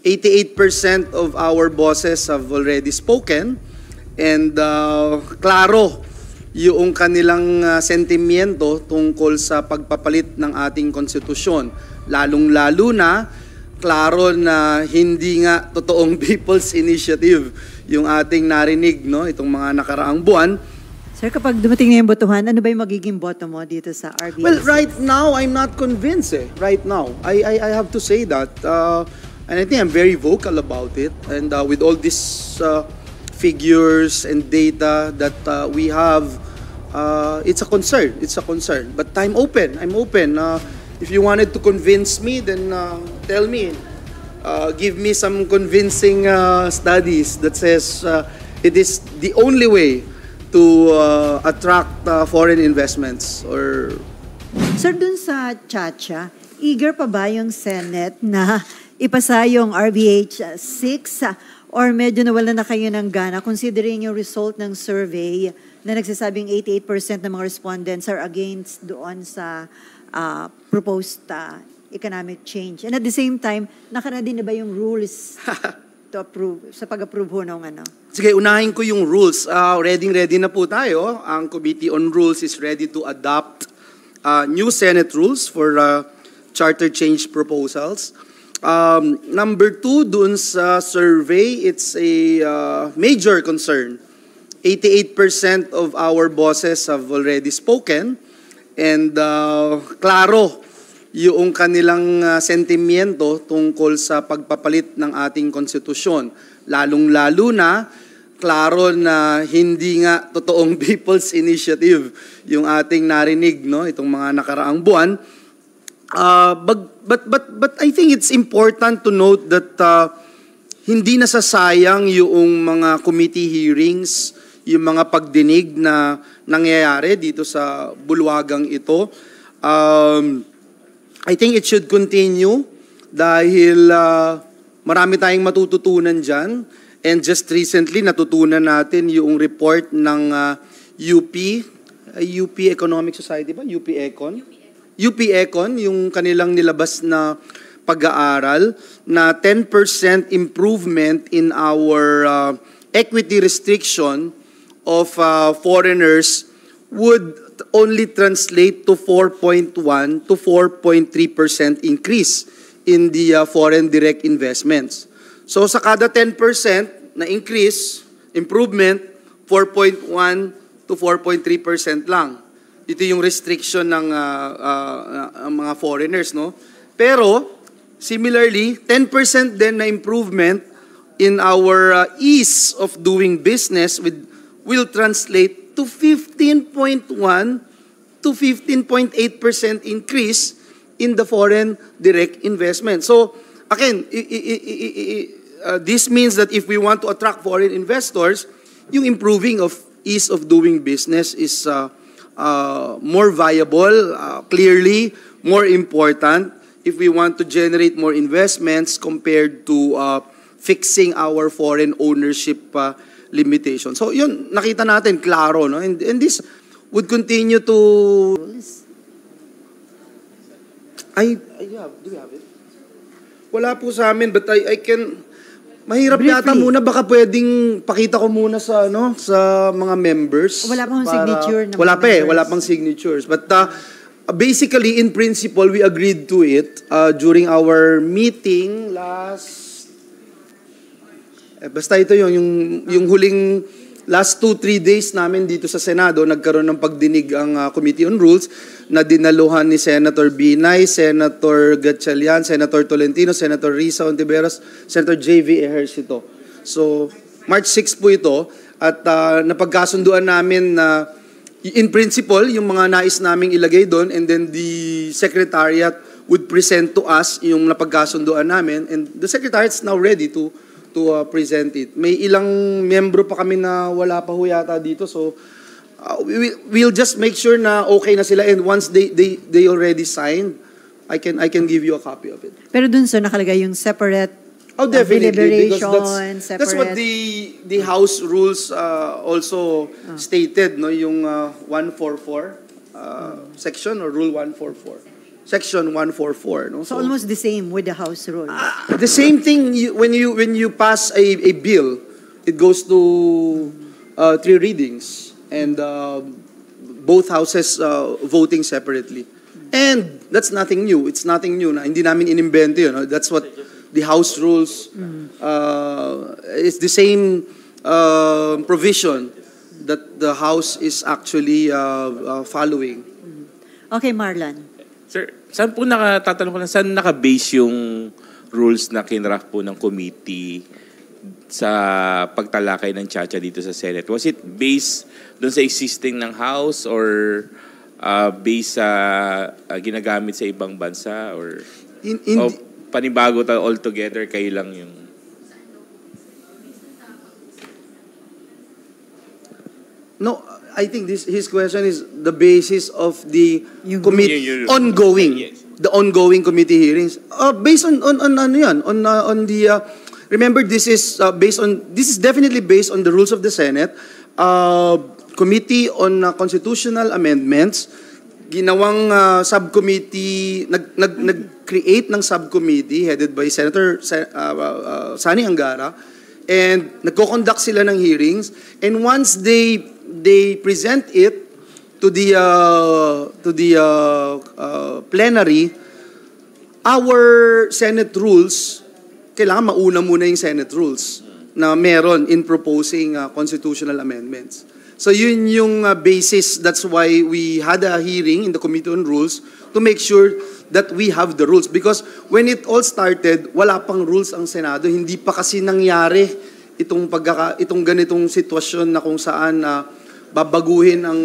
88% of our bosses have already spoken, and klaro yung kanilang sentimiento tungkol sa pagpapalit ng ating konstitusyon. Lalong-lalo na, klaro na hindi nga totoong people's initiative yung ating narinig, no, itong mga nakaraang buwan. Sir, kapag dumating na yung botohan, ano ba yung magiging boto mo dito sa RBA? Well, right now, I'm not convinced Right now. I have to say that. And I think I'm very vocal about it. And with all these figures and data that we have, it's a concern. It's a concern. But I'm open. If you wanted to convince me, then tell me. Give me some convincing studies that says it is the only way to attract foreign investments. Or Sir, dun sa Chacha, eager pa ba yung Senate na ipasa yung RBH 6 or medyo nawala na kayo ng gana considering yung result ng survey na nagsasabing 88% ng mga respondents are against doon sa proposed economic change? And at the same time, naka-ready na ba yung rules to approve, sa pag-approve ho ng ano? Sige, unahin ko yung rules. Ready na po tayo. Ang Committee on Rules is ready to adopt new Senate rules for charter change proposals. Number 2, dun sa survey, it's a major concern. 88% of our bosses have already spoken, and klaro yung kanilang sentimiento tungkol sa pagpapalit ng ating konstitusyon. Lalong-lalo na, klaro na hindi nga totoong people's initiative yung ating narinig, no, itong mga nakaraang buwan. But I think it's important to note that hindi nasasayang yung mga committee hearings, yung mga pagdinig na nangyayari dito sa bulwagang ito. I think it should continue dahil marami tayong matututunan dyan. And just recently, natutunan natin yung report ng UP Economic Society ba? UP Econ? UP Econ, yung kanilang nilabas na pag-aaral na 10% improvement in our equity restriction of foreigners would only translate to 4.1 to 4.3% increase in the foreign direct investments. So sa kada 10% na increase, improvement, 4.1 to 4.3% lang. Ito yung restriction ng mga foreigners, no? Pero similarly, 10% din na improvement in our ease of doing business will translate to 15.1 to 15.8% increase in the foreign direct investment. So again, this means that if we want to attract foreign investors, yung improving of ease of doing business is more viable, clearly more important if we want to generate more investments compared to fixing our foreign ownership limitation. So yun, nakita natin, klaro, no? And this would continue to... do we have it? Wala po sa amin, but I can... Mahirap Briefly. Yata muna, baka pwedeng pakita ko muna sa mga members. Wala pang signature. Wala pang signatures. But basically, in principle, we agreed to it during our meeting last... basta ito yung huling last 2-3 days namin dito sa Senado, nagkaroon ng pagdinig ang Committee on Rules na dinaluhan ni Senator Binay, Senator Gatchalian, Senator Tolentino, Senator Risa Ontiveros, Senator J.V. Ejercito. So, March 6 po ito at napagkasunduan namin na in principle, yung mga nais naming ilagay doon, and then the Secretariat would present to us yung napagkasunduan namin, and the Secretariat's now ready to present it. May ilang membro pa kami na wala pa ho yata dito, so we'll just make sure na okay na sila, and once they already signed, I can give you a copy of it. Pero dun sir, nakalagay yung separate definitely, because that's what separate. the House rules also stated, no, yung 144 section or Rule 144. Section 144. No? So almost the same with the House rule. The same thing when you pass a bill, it goes to 3 readings and both houses voting separately. And that's nothing new. It's nothing new. Na hindi namin inimbento yun. No? That's what the House rules. It's the same provision that the House is actually following. Okay, Marlon. Sir, saan po tatanong ko lang, saan naka-base yung rules na kinraft po ng committee sa pagtalakay ng Chacha dito sa Senate? Was it based doon sa existing ng House or based sa ginagamit sa ibang bansa or panibago altogether kayo lang yung... No, I think his question is the basis of the Yung committee group. ongoing, Yes. the ongoing committee hearings. Based on ano yan, on the remember this is definitely based on the rules of the Senate. Committee on Constitutional Amendments, ginawang subcommittee, nag-create ng subcommittee headed by Senator Sani Angara, and nagko-conduct sila ng hearings, and once they present it to the plenary, our Senate rules, kailangan mauna muna yung Senate rules na meron in proposing constitutional amendments. So yun yung basis, that's why we had a hearing in the Committee on Rules to make sure that we have the rules. Because when it all started, wala pang rules ang Senado, hindi pa kasi nangyari itong ganitong sitwasyon na kung saan babaguhin ang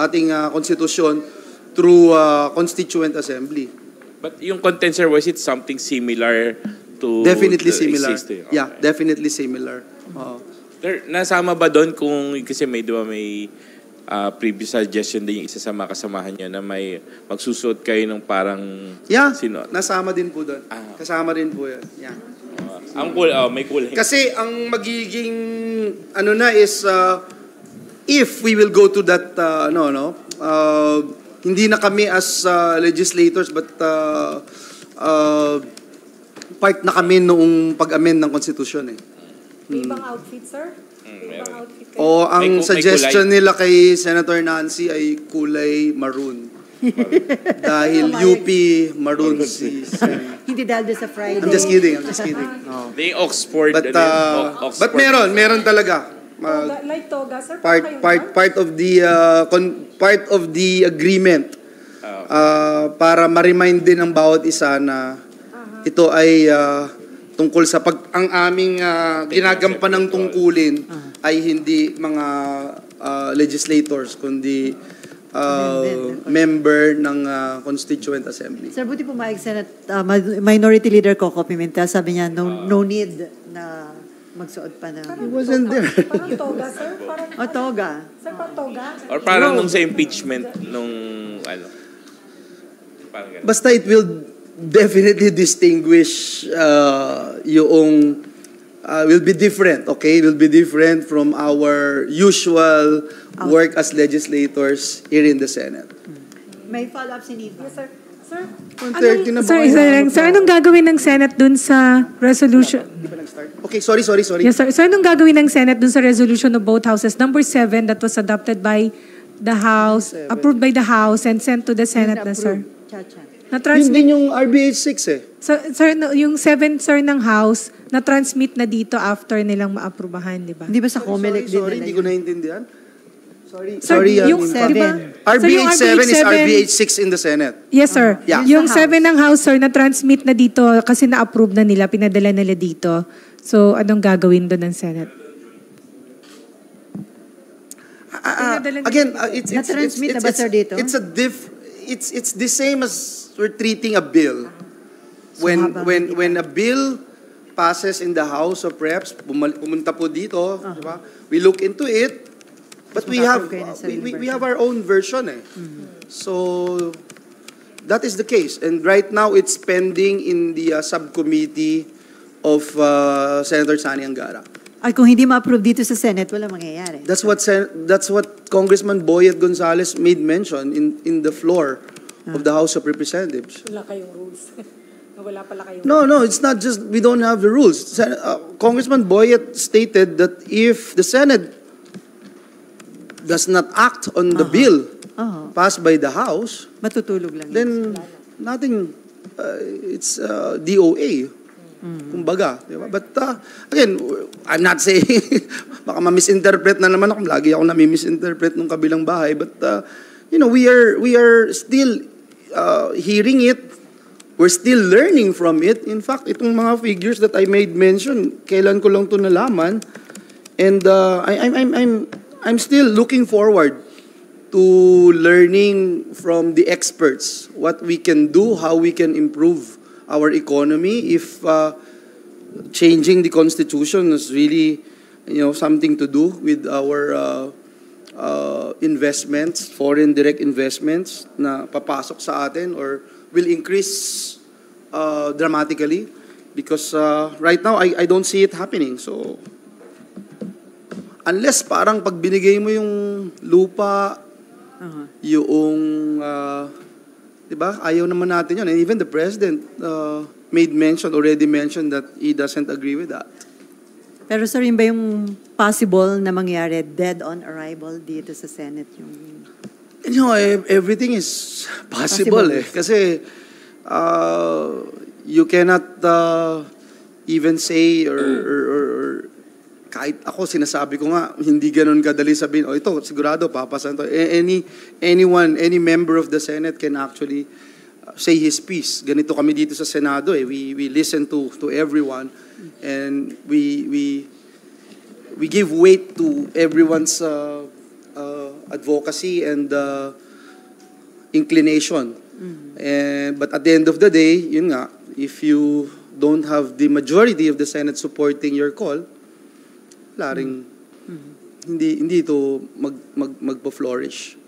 ating konstitusyon through Constituent Assembly. But yung content, sir, was it something similar to Definitely the similar. existing? Yeah, Okay. definitely similar. Sir, nasama ba doon kasi may previous suggestion din yung isa sa mga kasamahan niyo na may magsusuot kayo ng parang Yeah, sino? nasama din po doon. Kasama rin po yan. Yeah. Ang may kulay. Kasi ang magiging is if we will go to that hindi na kami as legislators but part na kami noong pag-amend ng konstitusyon eh. May ibang outfit, sir? May ibang outfit kayo? O ang May suggestion kulay. nila kay Senator Nancy ay kulay maroon. Dahil UP maroon si Hindi dahil doon sa Friday. I'm just kidding. No. The Oxford. But Oxford. meron talaga. Toga, like toga, sir? Parang kayong Part of the agreement para ma-remind din ng bawat isa na ito ay tungkol sa ang aming ginagampan ng tungkulin ay hindi mga legislators kundi member ng Constituent Assembly. Sir, buti pumayag Senate Minority Leader Coco Pimentel. Sabi niya, no need na magsuot pa ng... He wasn't there. Parang toga, sir? Parang, O, toga. sir, parang toga? Or parang nung sa impeachment nung parang ganun. Basta it will definitely distinguish will be different, okay? Will be different from our usual work as legislators here in the Senate. May follow-up si Niva. Yes, sir. Sir, 1:30 na ba? Sir, isa lang. Sir, anong gagawin ng Senate dun sa resolution? Okay, sorry. Yes, sir. So, anong gagawin ng Senate dun sa resolution of both houses? Number 7 that was adopted by the House, approved by the House and sent to the Senate na, sir. Chacha. Yun Na-transmit. din yung RBH 6 eh. So, sir, yung 7, sir, ng House, na-transmit na dito after nilang maaprubahan, di ba? Hindi ba sa COMELEC din Sorry, nila hindi yun? ko naintindihan. Sir, Sorry, yung Infa. di ba? Sir, yung RBH 7 is 7 RBH 6 in the Senate. Yes, sir. Yeah. Yung Sa 7 ng House, sir, na-transmit na dito kasi na-approve na nila, pinadala nila dito. So, anong gagawin doon ng Senate? Again, it's Na-transmit na ba, sir, dito? it's the same as we're treating a bill. When a bill passes in the House of Reps, pumunta po dito, di ba? We look into it, but we have our own version eh. So that is the case, and right now it's pending in the subcommittee of Senator Sani Angara. Ay, kung hindi ma-approve dito sa Senate, wala mangyayari. That's what Congressman Boyet Gonzales made mention in the floor of the House of Representatives. Wala kayong rules. Wala pala kayong No, it's not just we don't have the rules. Congressman Boyet stated that if the Senate does not act on the bill passed by the House, Matutulog lang then yun. nothing, it's DOA. Kumbaga, di ba? But again, I'm not saying, baka ma-misinterpret na naman ako. Lagi ako nami-misinterpret nung kabilang bahay. But, we are still hearing it. We're still learning from it. In fact, itong mga figures that I made mention, kailan ko lang ito nalaman. And I'm still looking forward to learning from the experts what we can do, how we can improve our economy if changing the constitution is really, something to do with our investments, foreign direct investments na papasok sa atin or will increase dramatically because right now I don't see it happening. So unless parang pag binigay mo yung lupa, yung diba? Ayaw naman natin yun. And even the President already mentioned that he doesn't agree with that. Pero sir, yun ba yung possible na mangyari dead on arrival dito sa Senate? Everything is possible. Kasi you cannot even say or kahit ako sinasabi ko nga, hindi ganun kadali sabihin, ito, sigurado, papasan to. Any member of the Senate can actually say his piece. Ganito kami dito sa Senado. We listen to everyone and we give weight to everyone's advocacy and inclination. But at the end of the day, yun nga, if you don't have the majority of the Senate supporting your call, laring hindi ito magpo-flourish.